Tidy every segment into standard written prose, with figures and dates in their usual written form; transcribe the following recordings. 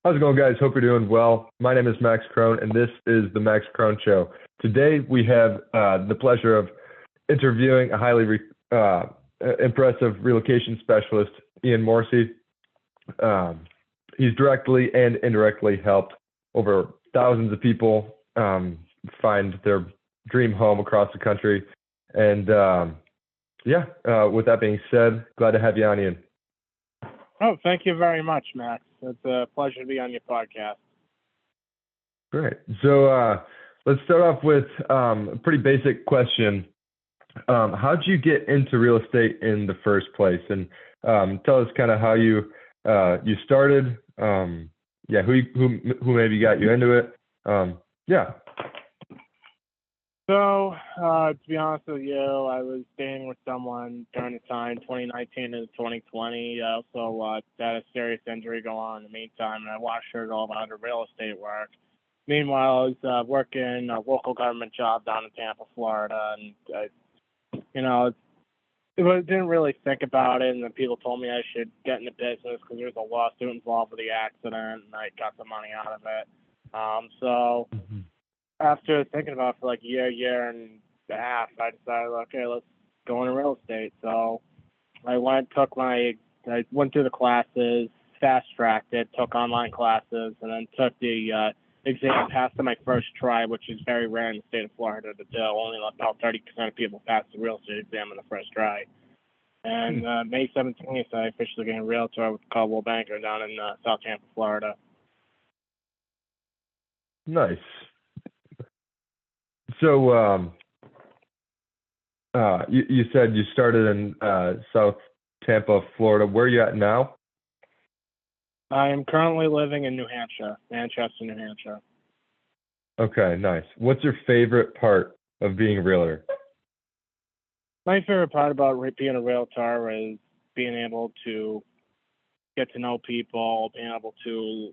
How's it going, guys? Hope you're doing well. My name is Max Crone, and this is the Max Crone Show. Today, we have the pleasure of interviewing a highly impressive relocation specialist, Ian Morse. He's directly and indirectly helped over thousands of people find their dream home across the country. And with that being said, glad to have you on, Ian. Oh, thank you very much, Max. It's a pleasure to be on your podcast. Great. So let's start off with a pretty basic question. How did you get into real estate in the first place? And tell us kind of how you started. Who maybe got you into it? So, to be honest with you, I was staying with someone during the time 2019 to 2020. I also had a serious injury go on in the meantime, and I watched her go about her real estate work. Meanwhile, I was working a local government job down in Tampa, Florida, and didn't really think about it. And then people told me I should get into business because there was a lawsuit involved with the accident, and I got the money out of it. After thinking about it for like a year and a half, I decided, okay, let's go into real estate. So I went through the classes, fast-tracked it, took online classes, and then took the exam, passed on my first try, which is very rare in the state of Florida to do. Only about 30% of people pass the real estate exam in the first try. And May 17th, I officially became a realtor with Caldwell Banker down in South Tampa, Florida. Nice. So you said you started in South Tampa, Florida. Where are you at now? I am currently living in New Hampshire, Manchester, New Hampshire. Okay, nice. What's your favorite part of being a realtor? My favorite part about being a realtor is being able to get to know people, being able to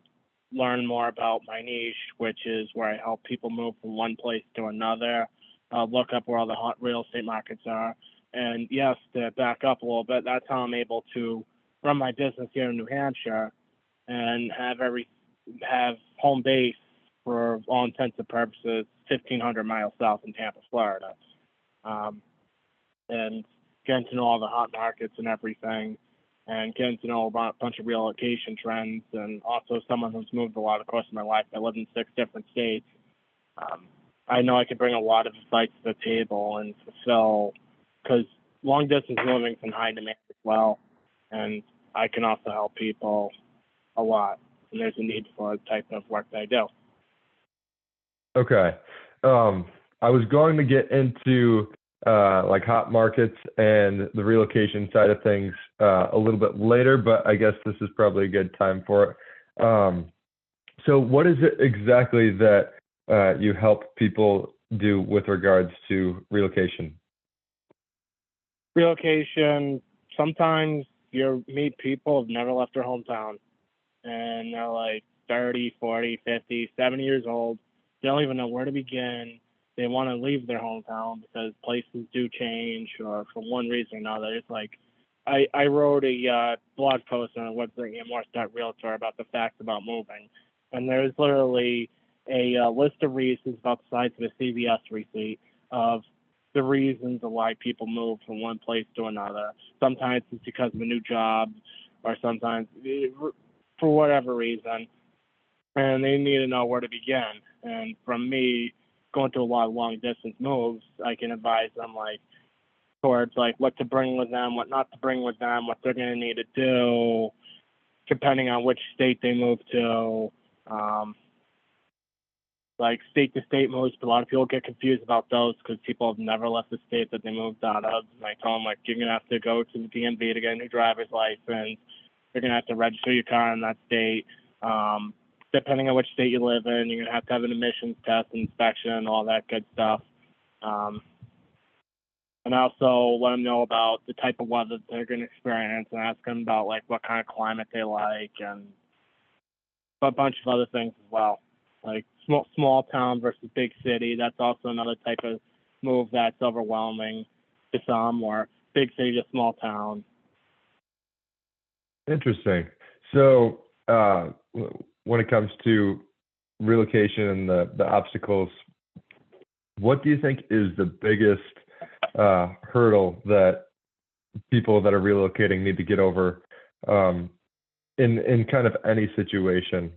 learn more about my niche, which is where I help people move from one place to another, look up where all the hot real estate markets are. And yes, to back up a little bit, that's how I'm able to run my business here in New Hampshire and have home base for all intents and purposes 1,500 miles south in Tampa, Florida. And getting to know all the hot markets and everything, and getting to know about a bunch of relocation trends, and also someone who's moved a lot of the course of my life. I lived in 6 different states. I know I could bring a lot of advice to the table and fulfill, because long distance moving is in high demand as well, and I can also help people a lot, and there's a need for the type of work that I do. Okay. I was going to get into like hot markets and the relocation side of things a little bit later, but I guess this is probably a good time for it. So what is it exactly that you help people do with regards to relocation? Relocation, sometimes you meet people who've never left their hometown, and they're like 30, 40, 50, 70 years old. They don't even know where to begin. They want to leave their hometown because places do change, or for one reason or another. It's like I wrote a blog post on a website, ianmorse.realtor, about the facts about moving. And there's literally a list of reasons about the size of a CVS receipt of the reasons of why people move from one place to another. Sometimes it's because of a new job, or sometimes for whatever reason. And they need to know where to begin. And from me, going through a lot of long distance moves, I can advise them towards what to bring with them, what not to bring with them, what they're going to need to do, depending on which state they move to. State to state moves, but a lot of people get confused about those because people have never left the state that they moved out of. And I tell them you're going to have to go to the DMV to get a new driver's license. You're going to have to register your car in that state. Depending on which state you live in, you're going to have an emissions test, inspection, all that good stuff. And also let them know about the type of weather they're going to experience, and ask them about what kind of climate they like, and a bunch of other things as well. Small town versus big city. That's also another type of move that's overwhelming to some, or big city to small town. Interesting. So when it comes to relocation and the obstacles, what do you think is the biggest hurdle that people that are relocating need to get over in kind of any situation?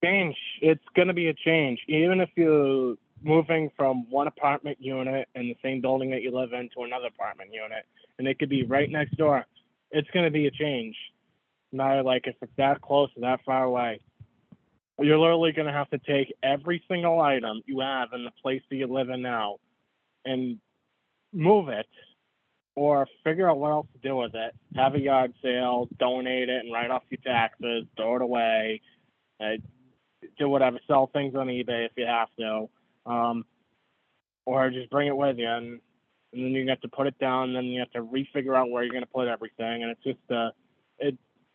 Change. It's going to be a change. Even if you're moving from one apartment unit in the same building that you live in to another apartment unit, and it could be right next door, it's going to be a change. No matter like if it's that close or that far away. You're literally going to have to take every single item you have in the place that you live in now and move it, or figure out what else to do with it. Have a yard sale, donate it, and write off your taxes, throw it away, do whatever, sell things on eBay if you have to, or just bring it with you, and then you have to put it down, and then you have to refigure out where you're going to put everything, and it's just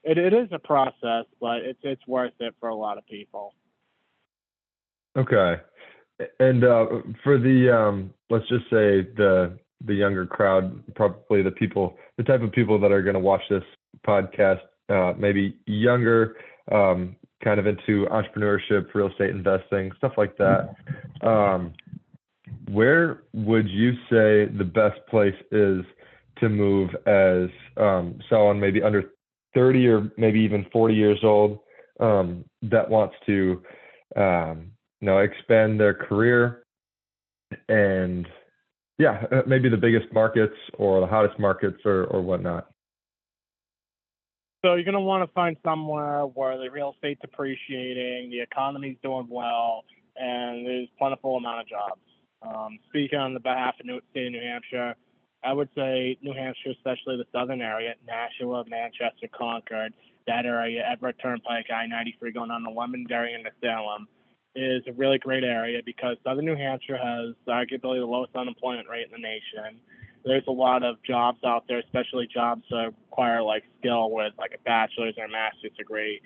it is a process, but it's worth it for a lot of people. Okay. And for the let's just say the younger crowd, probably the type of people that are going to watch this podcast, maybe younger, kind of into entrepreneurship, real estate investing, stuff like that. Where would you say the best place is to move as someone maybe under 30 or maybe even 40 years old that wants to expand their career and maybe the biggest markets or the hottest markets or whatnot? So you're going to want to find somewhere where the real estate's appreciating, the economy's doing well, and there's plentiful amount of jobs. Speaking on the behalf of the state of New Hampshire, I would say New Hampshire, especially the southern area, Nashua, Manchester, Concord, that area, Everett Turnpike, I-93 going on to Londonderry into Salem, is a really great area because southern New Hampshire has arguably the lowest unemployment rate in the nation. There's a lot of jobs out there, especially jobs that require like skill with like a bachelor's or a master's degree.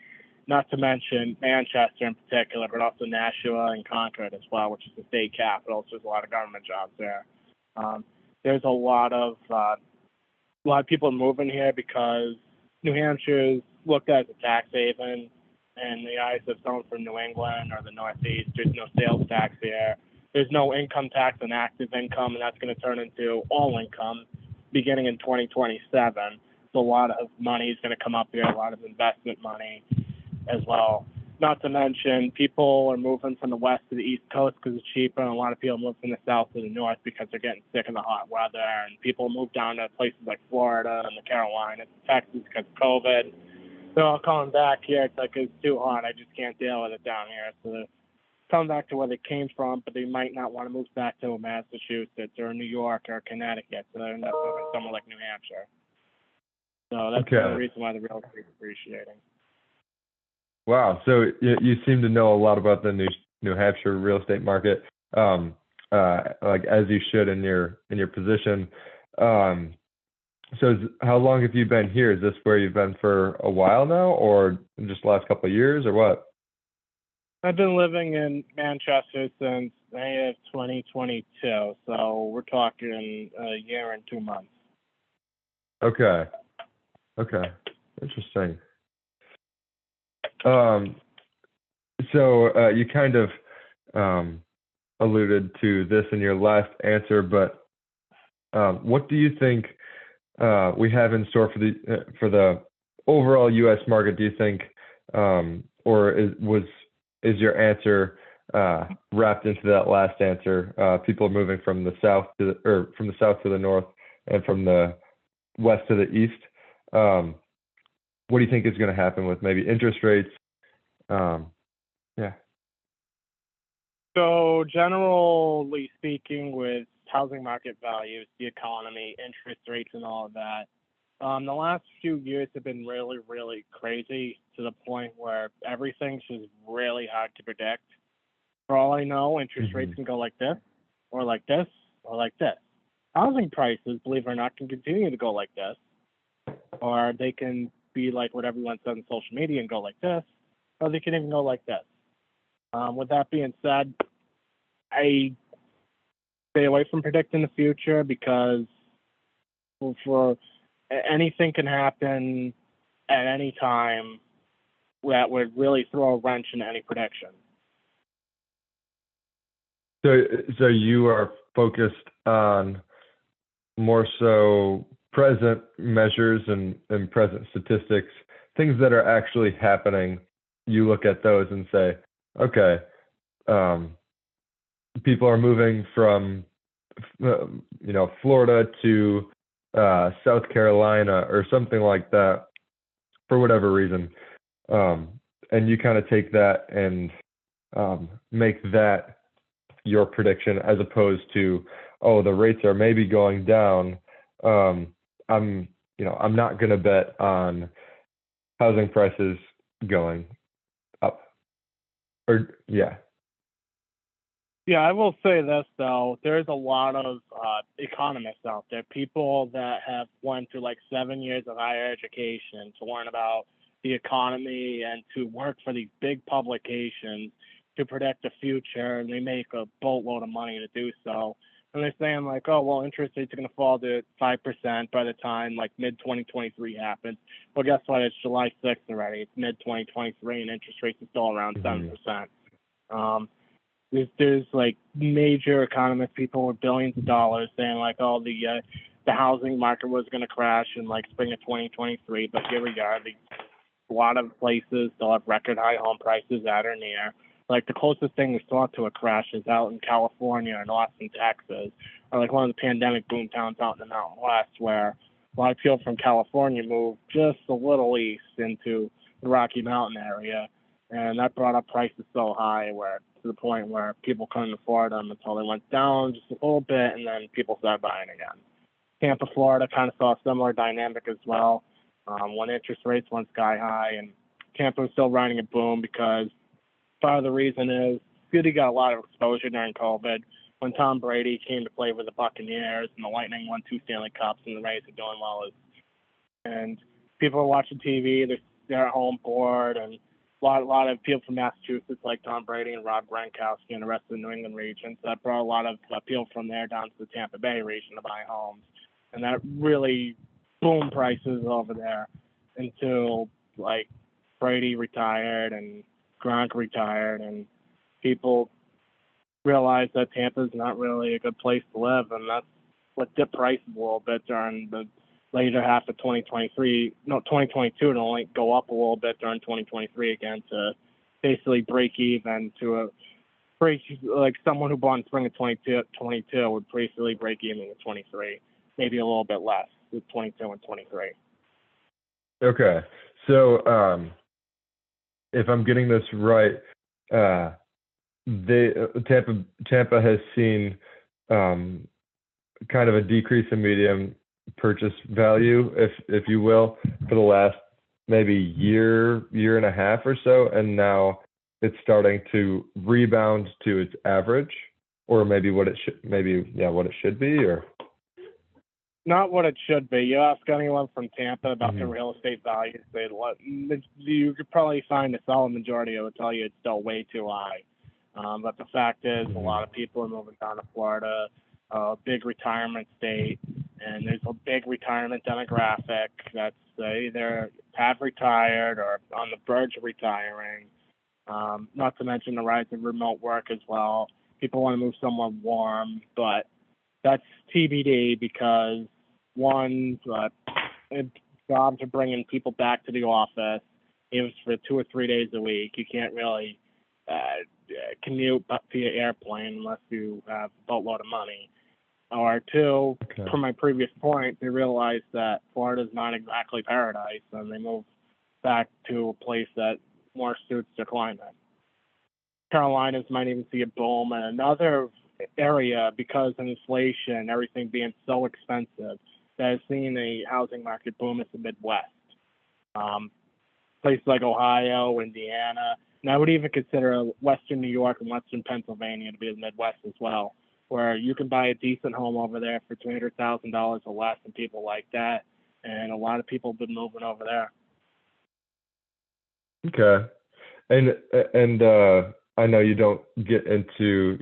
Not to mention Manchester in particular, but also Nashua and Concord as well, which is the state capital. So there's a lot of government jobs there. There's a lot of people moving here because New Hampshire is looked at as a tax haven, and the eyes of someone from New England or the Northeast. There's no sales tax here. There's no income tax on active income, and that's going to turn into all income beginning in 2027. So a lot of money is going to come up here, a lot of investment money as well. Not to mention, people are moving from the west to the east coast because it's cheaper, and a lot of people move from the south to the north because they're getting sick of the hot weather, and people move down to places like Florida and the Carolinas, Texas because of COVID. They're all coming back here. It's like, it's too hot. I just can't deal with it down here. So they're coming back to where they came from, but they might not want to move back to Massachusetts or New York or Connecticut, so they end up moving somewhere like New Hampshire. So that's the reason why the real estate is appreciating. Wow. So you seem to know a lot about the New Hampshire real estate market, like as you should in your position. So how long have you been here? Is this where you've been for a while now, or just the last couple of years, or what? I've been living in Manchester since May of 2022, so we're talking a year and 2 months. Okay. Interesting. So you kind of alluded to this in your last answer, but what do you think we have in store for the overall U.S. market? Do you think, or is your answer wrapped into that last answer? People are moving from the south to the north, and from the west to the east. What do you think is going to happen with maybe interest rates? So generally speaking, with housing market values, the economy, interest rates, and all of that, the last few years have been really, really crazy to the point where everything's just really hard to predict. For all I know, interest rates can go like this, or like this, or like this. Housing prices, believe it or not, can continue to go like this, or they can be like what everyone says on social media and go like this, or they can even go like this. With that being said, I stay away from predicting the future because for anything can happen at any time that would really throw a wrench into any prediction. So you are focused on more so present measures and present statistics, things that are actually happening. You look at those and say, okay, people are moving from Florida to South Carolina or something like that for whatever reason, and you kind of take that and make that your prediction, as opposed to, oh, the rates are maybe going down. I'm not going to bet on housing prices going up. Or yeah. Yeah, I will say this though. There's a lot of economists out there, people that have went through like 7 years of higher education to learn about the economy and to work for these big publications to predict the future, and they make a boatload of money to do so. And they're saying like, oh, well, interest rates are going to fall to 5% by the time like mid-2023 happens. Well, guess what? It's July 6th already. It's mid-2023, and interest rates are still around 7%. There's like major economist people with billions of dollars saying like, oh, the housing market was going to crash in like spring of 2023, but here we are. A lot of places still have record high home prices at or near. Like the closest thing we saw to a crash is out in California and Austin, Texas, or like one of the pandemic boom towns out in the Mountain West, where a lot of people from California moved just a little east into the Rocky Mountain area, and that brought up prices so high where to the point where people couldn't afford them until they went down just a little bit, and then people started buying again. Tampa, Florida kind of saw a similar dynamic as well. When interest rates went sky high, and Tampa was still riding a boom because part of the reason is City got a lot of exposure during COVID. When Tom Brady came to play with the Buccaneers and the Lightning won 2 Stanley Cups and the Rays are doing well, and people are watching TV, they're at home bored, and a lot of people from Massachusetts like Tom Brady and Rob Gronkowski and the rest of the New England region. So that brought a lot of people from there down to the Tampa Bay region to buy homes, and that really boomed prices over there until like Brady retired and Gronk retired, and people realized that Tampa's not really a good place to live, and that's what dipped prices a little bit during the later half of 2022 to only go up a little bit during 2023 again to basically break even like someone who bought in spring of 22 would basically break even in 23, maybe a little bit less with 22 and 23. Okay. So if I'm getting this right, Tampa has seen kind of a decrease in medium purchase value, if you will, for the last maybe year and a half or so, and now it's starting to rebound to its average, or maybe what it should be, or not what it should be. You ask anyone from Tampa about their real estate values, you could probably find a solid majority that would tell you it's still way too high. But the fact is, a lot of people are moving down to Florida, a big retirement state, and there's a big retirement demographic that's either have retired or on the verge of retiring. Not to mention the rise of remote work as well. People want to move somewhere warm, but that's TBD because one, jobs are bringing people back to the office. Even for 2 or 3 days a week, you can't really commute via airplane unless you have a boatload of money. Or two, from my previous point, they realized that Florida is not exactly paradise, and they moved back to a place that more suits their climate. Carolinas might even see a boom, and another area, because of inflation, everything being so expensive, that has seen a housing market boom is the Midwest. Places like Ohio, Indiana, and I would even consider Western New York and Western Pennsylvania to be the Midwest as well, where you can buy a decent home over there for $300,000 or less, and people like that. And a lot of people have been moving over there. Okay. And I know you don't get into,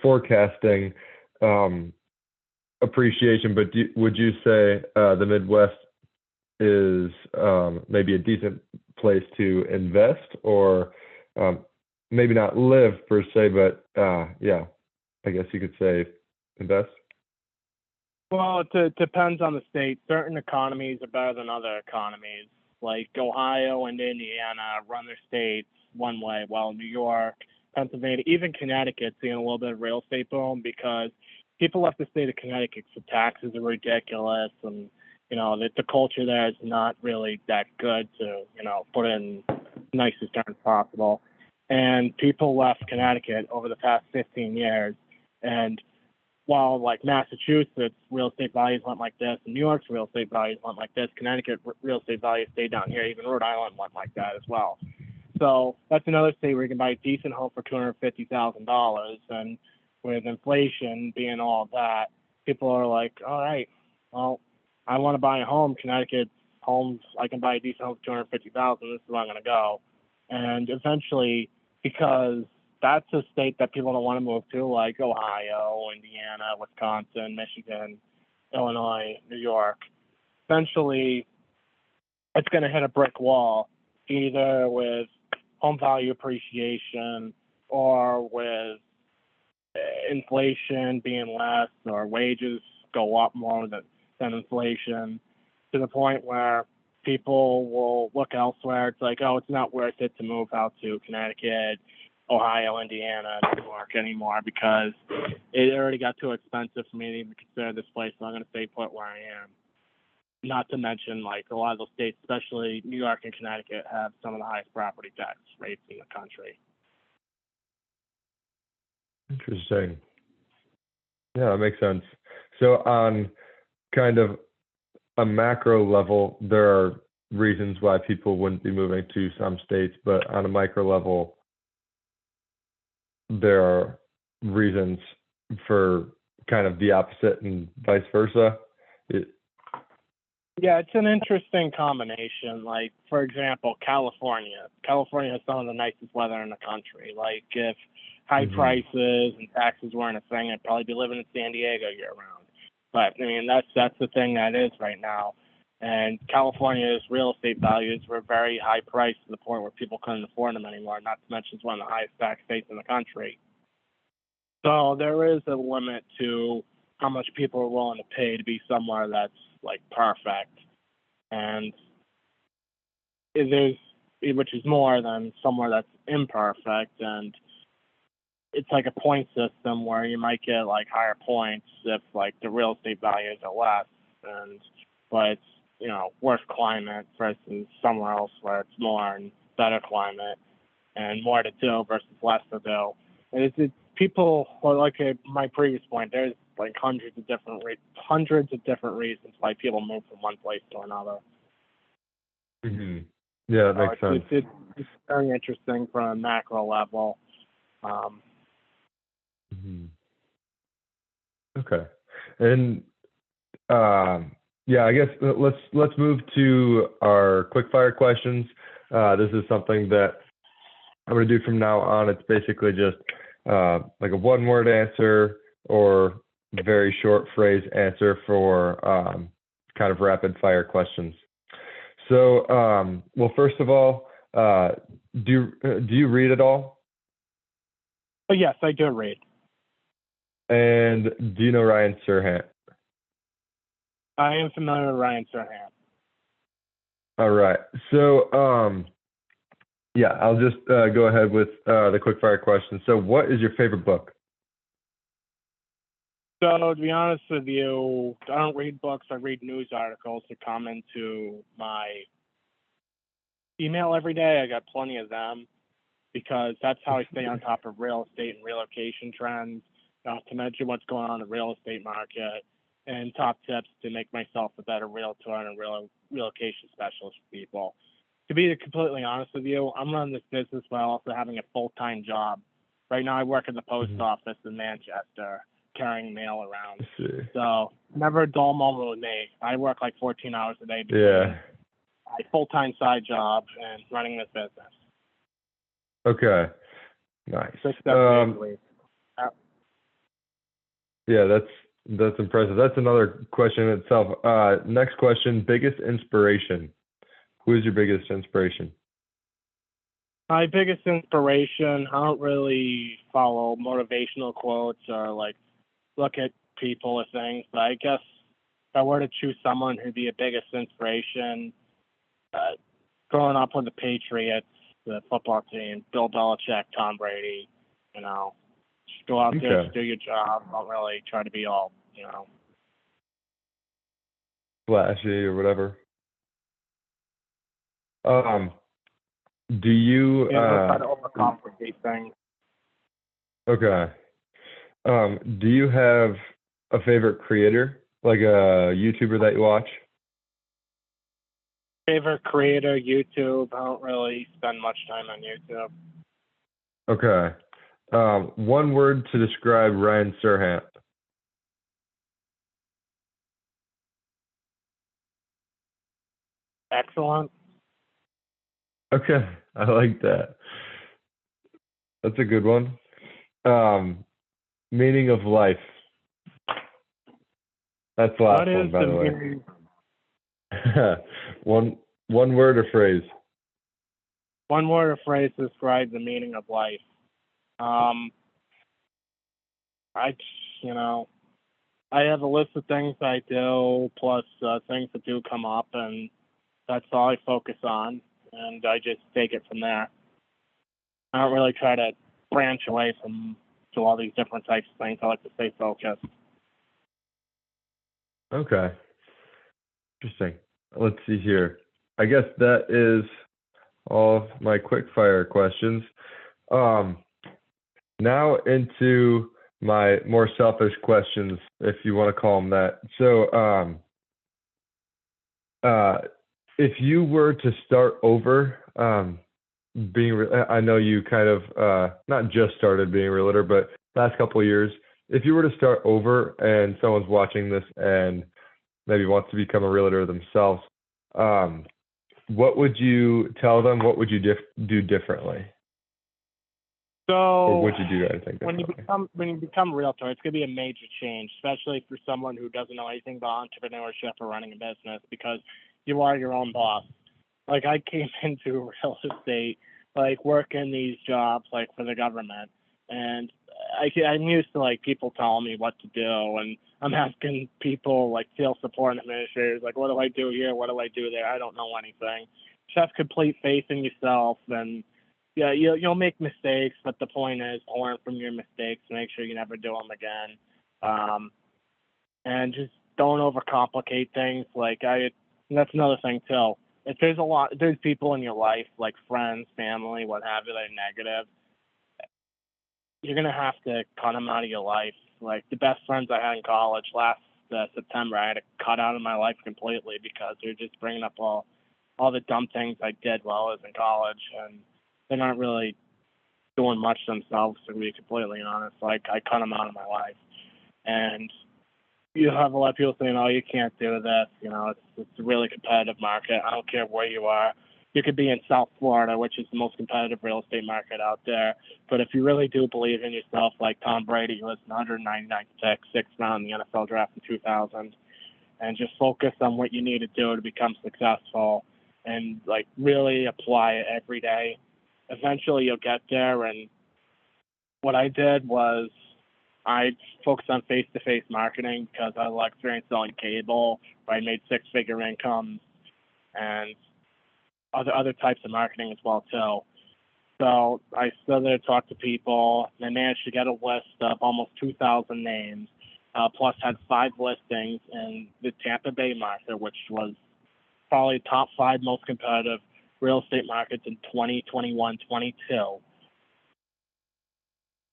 forecasting appreciation, but would you say the Midwest is maybe a decent place to invest, or maybe not live per se, but yeah, I guess you could say invest? Well, it depends on the state. Certain economies are better than other economies. Like Ohio and Indiana run their states one way, while New York, Pennsylvania, even Connecticut's seeing a little bit of real estate boom because people left the state of Connecticut because the taxes are ridiculous, and the culture there is not really that good to put in nicest terms possible. And people left Connecticut over the past 15 years, and while like Massachusetts real estate values went like this, and New York's real estate values went like this, Connecticut real estate values stayed down here. Even Rhode Island went like that as well. So that's another state where you can buy a decent home for $250,000, and with inflation being all that, people are like, all right, well, I want to buy a home. Connecticut's homes, I can buy a decent home for $250,000. This is where I'm going to go, and eventually, because that's a state that people don't want to move to, like Ohio, Indiana, Wisconsin, Michigan, Illinois, New York. Eventually, it's going to hit a brick wall, either with home value appreciation or with inflation being less, or wages go up more than inflation, to the point where people will look elsewhere. It's like, oh, it's not worth it to move out to Connecticut, Ohio, Indiana, New York anymore because it already got too expensive for me to even consider this place, so I'm going to stay put where I am. Not to mention, like, a lot of those states, especially New York and Connecticut, have some of the highest property tax rates in the country. Interesting. Yeah, that makes sense. So on kind of a macro level, there are reasons why people wouldn't be moving to some states, but on a micro level, there are reasons for kind of the opposite and vice versa. Yeah, it's an interesting combination. Like, for example, California. California has some of the nicest weather in the country. Like, if high prices and taxes weren't a thing, I'd probably be living in San Diego year round. But I mean, that's the thing that is right now. And California's real estate values were very high priced to the point where people couldn't afford them anymore. Not to mention it's one of the highest tax states in the country. So there is a limit to how much people are willing to pay to be somewhere that's like perfect, and which is more than somewhere that's imperfect. And it's like a point system where you might get like higher points if like the real estate values are less, but it's worse climate versus somewhere else where it's more and better climate and more to do versus less to do. And it's people, like my previous point, there's like hundreds of different reasons why people move from one place to another. Yeah, that makes sense. It's very interesting from a macro level. Okay, and yeah, I guess let's move to our quickfire questions. This is something that I'm going to do from now on. It's basically just like a one-word answer or very short phrase answer for kind of rapid fire questions. So, well, first of all, do you read at all? Oh, yes, I do read. And do you know Ryan Serhant? I am familiar with Ryan Serhant. All right. So, yeah, I'll just go ahead with the quickfire question. So, what is your favorite book? So, to be honest with you, I don't read books. I read news articles that come into my email every day. I got plenty of them because that's how I stay on top of real estate and relocation trends, not to mention what's going on in the real estate market, and top tips to make myself a better realtor and a relocation specialist for people. To be completely honest with you, I'm running this business while also having a full-time job. Right now, I work at the post office in Manchester, carrying mail around. So never a dull moment with me. I work like 14 hours a day between my full-time side job and running this business. Okay, nice. Yeah, that's impressive. That's another question in itself. Next question, biggest inspiration. Who is your biggest inspiration? My biggest inspiration, I don't really follow motivational quotes or like look at people or things, but I guess if I were to choose someone who'd be a biggest inspiration, uh, growing up with the Patriots, the football team, Bill Belichick, Tom Brady, you know, just go out there, Okay. just do your job. Don't really try to be all, Flashy or whatever. Do you don't try to overcomplicate things. okay. Do you have a favorite creator, like a YouTuber that you watch? Favorite creator, YouTube. I don't really spend much time on YouTube. Okay. One word to describe Ryan Serhant. Excellent. Okay, I like that. That's a good one. Meaning of life. That's the What last is one, by the the way. meaning? One word or phrase. One word or phrase to describe the meaning of life. I, you know, I have a list of things I do, plus things that do come up, and that's all I focus on, and I just take it from there. I don't really try to branch away from to all these different types of things. I like to stay focused. Okay. Interesting. Let's see here. I guess that is all of my quick fire questions. Um, Now into my more selfish questions, if you want to call them that. So, if you were to start over, I know you kind of not just started being a realtor, but last couple of years. If you were to start over and someone's watching this and maybe wants to become a realtor themselves, um, what would you tell them? What would you do differently, or So would you do anything differently? when you become a realtor, it's going to be a major change, especially for someone who doesn't know anything about entrepreneurship or running a business, because you are your own boss. Like I came into real estate, like working these jobs like for the government, and I'm used to like people telling me what to do, and I'm asking people like field support administrators like, what do I do here? What do I do there? I don't know anything. Just have complete faith in yourself, and yeah, you'll make mistakes, but the point is to learn from your mistakes, make sure you never do them again, and just don't overcomplicate things. And that's another thing too. If there's people in your life, like friends, family, what have you, that are negative, you're gonna have to cut them out of your life. Like the best friends I had in college last September, I had to cut out of my life completely because they're just bringing up all the dumb things I did while I was in college, and they're not really doing much themselves, to be completely honest. Like I cut them out of my life, and you have a lot of people saying, "Oh, you can't do this." It's a really competitive market. I don't care where you are. You could be in South Florida, which is the most competitive real estate market out there. But if you really do believe in yourself, like Tom Brady, who was 199th pick, sixth round in the NFL draft in 2000, and just focus on what you need to do to become successful, and like really apply it every day, eventually you'll get there. And what I did was I focused on face-to-face marketing because I had experience selling cable, where I made six-figure incomes, and other types of marketing as well too. So I stood there, talked to people, and I managed to get a list of almost 2,000 names, plus had 5 listings in the Tampa Bay market, which was probably top 5 most competitive real estate markets in 2021, 22.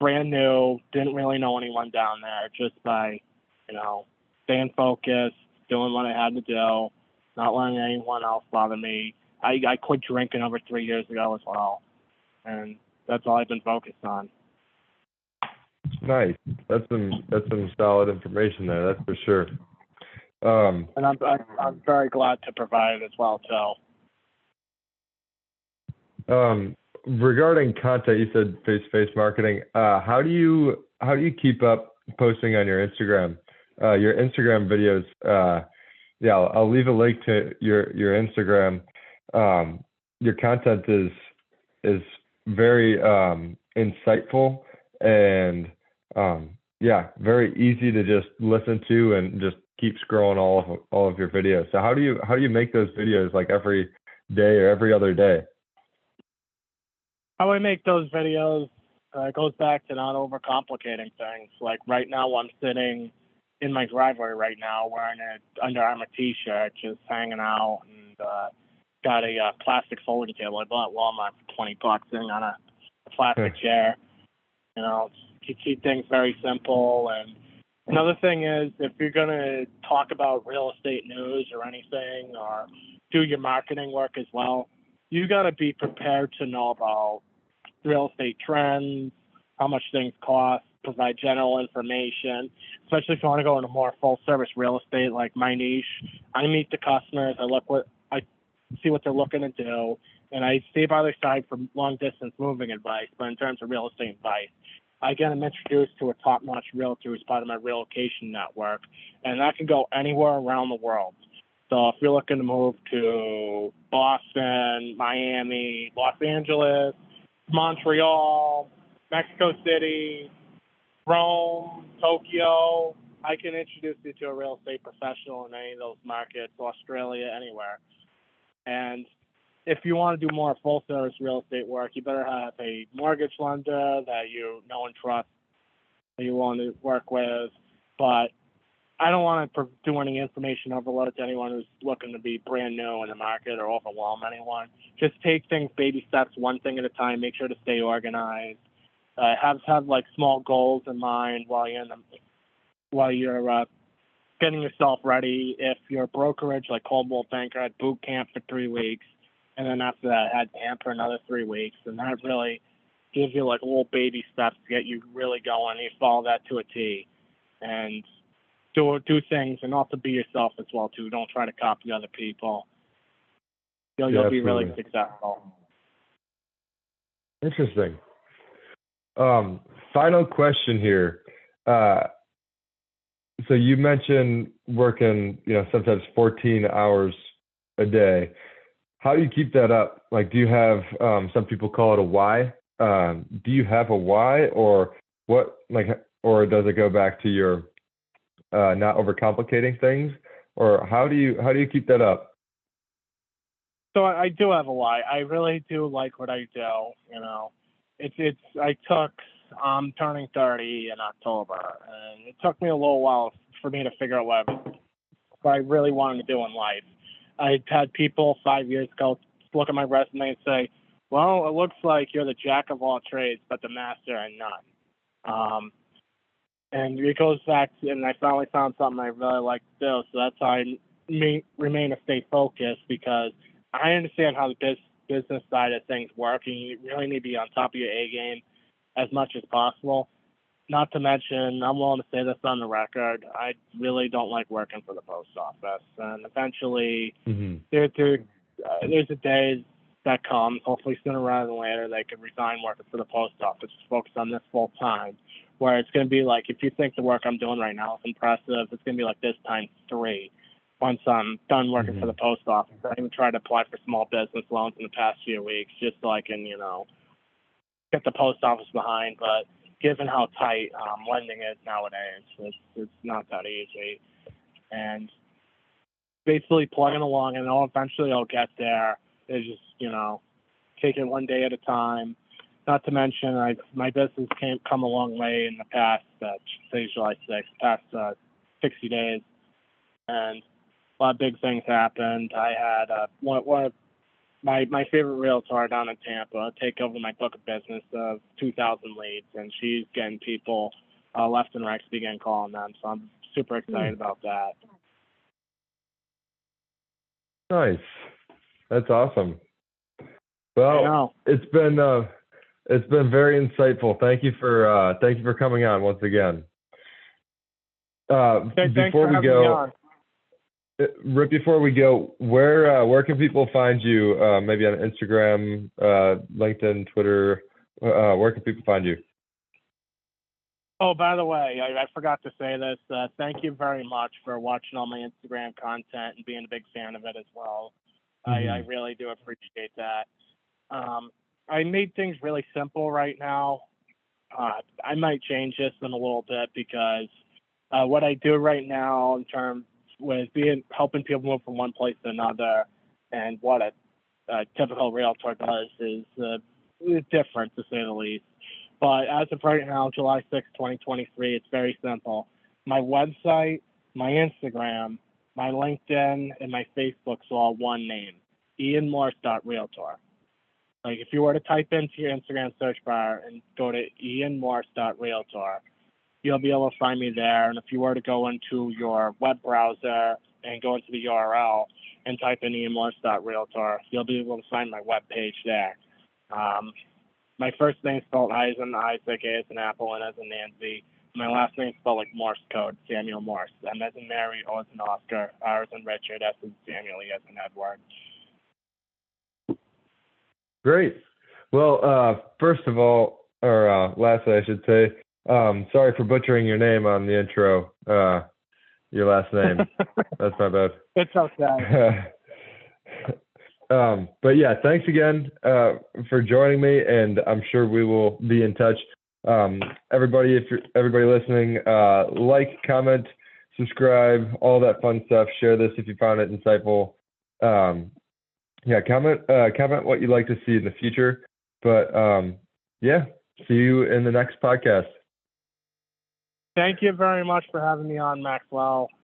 Brand new, didn't really know anyone down there, just by, staying focused, doing what I had to do, not letting anyone else bother me. I quit drinking over 3 years ago as well, and that's all I've been focused on. Nice. That's some solid information there. That's for sure. And I'm very glad to provide it as well too. Regarding content, you said face-to-face marketing. How do you keep up posting on your Instagram? Your Instagram videos. Yeah, I'll leave a link to your Instagram. Your content is very insightful and yeah, very easy to just listen to and just keep scrolling all of your videos. So how do you make those videos like every day or every other day? How I make those videos goes back to not overcomplicating things. Like right now, I'm sitting in my driveway right now wearing an Under Armour t-shirt, just hanging out, and got a plastic folding table I bought at Walmart for $20 sitting on a plastic chair. You know, keep things very simple. And another thing is, if you're going to talk about real estate news or anything, or do your marketing work as well, you got to be prepared to know about real estate trends, how much things cost, provide general information, especially if you want to go into more full service real estate like my niche. I meet the customers, I see what they're looking to do, and I stay by their side for long distance moving advice. But in terms of real estate advice, I get them introduced to a top notch realtor who's part of my relocation network, and that can go anywhere around the world. So if you're looking to move to Boston, Miami, Los Angeles, Montreal, Mexico City, Rome, Tokyo, I can introduce you to a real estate professional in any of those markets, Australia, anywhere. And if you want to do more full service real estate work, you better have a mortgage lender that you know and trust, that you want to work with. But I don't want to do any information overload to anyone who's looking to be brand new in the market or overwhelm anyone. Just take things baby steps, one thing at a time. Make sure to stay organized. Have like small goals in mind while you're getting yourself ready. If you're a brokerage like Coldwell Banker, had boot camp for 3 weeks, and then after that had AMP for another 3 weeks, and that really gives you like little baby steps to get you really going. You follow that to a T, and do things, and also be yourself as well too. Don't try to copy other people. You'll be really successful. Interesting. Final question here. So you mentioned working, sometimes 14 hours a day. How do you keep that up? Like, do you have, some people call it a why? Do you have a why, or what, or does it go back to your, not overcomplicating things, or how do you keep that up? So I do have a why. I really do like what I do. I'm turning 30 in October, and it took me a little while for me to figure out what I really wanted to do in life. I had people 5 years ago look at my resume and say, well, it looks like you're the jack of all trades, but the master in none. And it goes back to, and I finally found something I really like to do. So that's how I remain to stay focused, because I understand how the business side of things work, and you really need to be on top of your A game as much as possible. Not to mention, I'm willing to say this on the record, I really don't like working for the post office. And eventually, there's a day that comes, hopefully sooner rather than later, they can resign working for the post office, focus on this full time, where it's going to be like, if you think the work I'm doing right now is impressive, it's going to be like this times 3 once I'm done working for the post office. I even tried to apply for small business loans in the past few weeks just so I can, get the post office behind. But given how tight lending is nowadays, it's not that easy. And basically plugging along, and eventually I'll get there. It's just, take it one day at a time. Not to mention, my business come a long way in the past, July 6th, past 60 days. And a lot of big things happened. I had one of my favorite realtor down in Tampa take over my book of business of 2,000 leads, and she's getting people left and right to begin calling them. So I'm super excited about that. Nice. That's awesome. Well, it's been very insightful. Thank you for coming on once again. Before we go, right before we go, where can people find you? Maybe on Instagram, LinkedIn, Twitter. Where can people find you? Oh, by the way, I forgot to say this. Thank you very much for watching all my Instagram content and being a big fan of it as well. I really do appreciate that. I made things really simple right now. I might change this in a little bit because what I do right now in terms with helping people move from one place to another, and what a typical realtor does is different to say the least. But as of right now, July 6, 2023, it's very simple. My website, my Instagram, my LinkedIn, and my Facebook's all one name, IanMorse.Realtor. Like if you were to type into your Instagram search bar and go to IanMorse.Realtor, you'll be able to find me there. And if you were to go into your web browser and go into the URL and type in IanMorse.Realtor, you'll be able to find my web page there. My first name's spelled I as in Isaac, A as in Apple, N as in Nancy. My last name's spelled like Morse code, Samuel Morse. M as in Mary, O as in Oscar, R as in Richard, S as in Samuel, E as in Edward. Great. Well, first of all, or lastly, I should say, sorry for butchering your name on the intro. Your last name. That's my bad. It's okay. But yeah, thanks again for joining me, and I'm sure we will be in touch. Everybody listening, like, comment, subscribe, all that fun stuff. Share this if you found it insightful. Yeah, comment what you'd like to see in the future. But yeah, see you in the next podcast. Thank you very much for having me on, Maxwell.